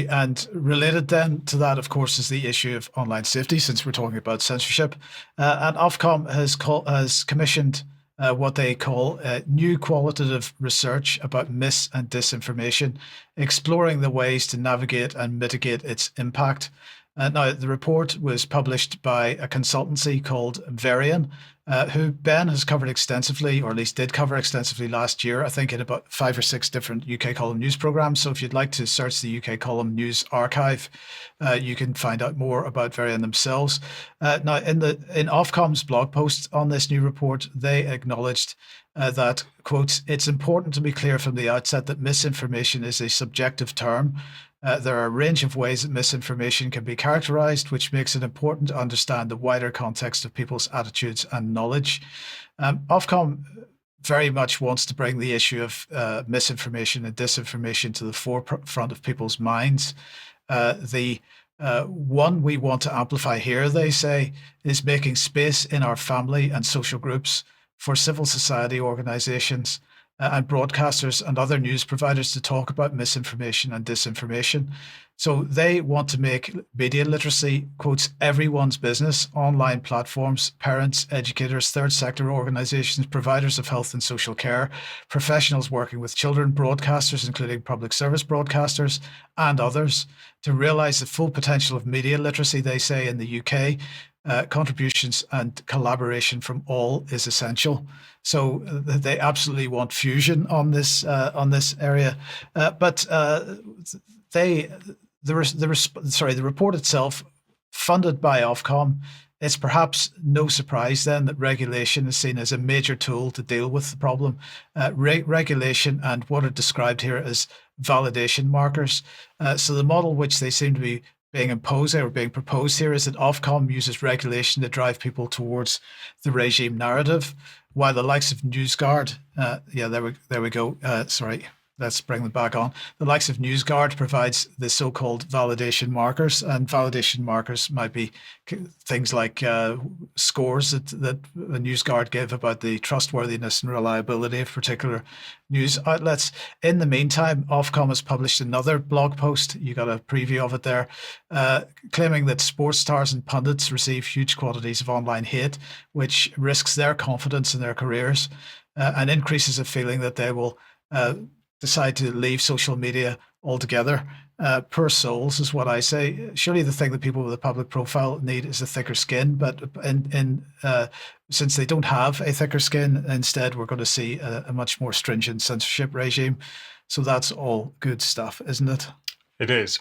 absolutely. And related then to that, of course, is the issue of online safety, since we're talking about censorship. And Ofcom has commissioned what they call new qualitative research about mis and disinformation, exploring the ways to navigate and mitigate its impact. Now, the report was published by a consultancy called Verian, who Ben has covered extensively, or at least did cover extensively last year, I think in about 5 or 6 different UK column news programs. So if you'd like to search the UK column news archive, you can find out more about Verian themselves. Now, in Ofcom's blog post on this new report, they acknowledged that, quote, "It's important to be clear from the outset that misinformation is a subjective term. There are a range of ways that misinformation can be characterized, which makes it important to understand the wider context of people's attitudes and knowledge." Ofcom very much wants to bring the issue of misinformation and disinformation to the forefront of people's minds. The one we want to amplify here, they say, is making space in our family and social groups for civil society organizations and broadcasters and other news providers to talk about misinformation and disinformation. So they want to make media literacy, quotes, everyone's business. Online platforms, parents, educators, third sector organizations, providers of health and social care, professionals working with children, broadcasters, including public service broadcasters, and others, to realize the full potential of media literacy, they say, in the UK. Contributions and collaboration from all is essential. So they absolutely want fusion on this area. But the report itself, funded by Ofcom, it's perhaps no surprise then that regulation is seen as a major tool to deal with the problem. Regulation and what are described here as validation markers. So the model which they seem to be being proposed here is that Ofcom uses regulation to drive people towards the regime narrative, while the likes of NewsGuard, there we go. Sorry, let's bring them back on. The likes of NewsGuard provides the so-called validation markers, and validation markers might be things like scores that NewsGuard give about the trustworthiness and reliability of particular news outlets. In the meantime, Ofcom has published another blog post, you got a preview of it there, claiming that sports stars and pundits receive huge quantities of online hate, which risks their confidence in their careers and increases a feeling that they will decide to leave social media altogether. Poor souls is what I say. Surely the thing that people with a public profile need is a thicker skin, but since they don't have a thicker skin, instead we're going to see a much more stringent censorship regime. So that's all good stuff, isn't it? It is.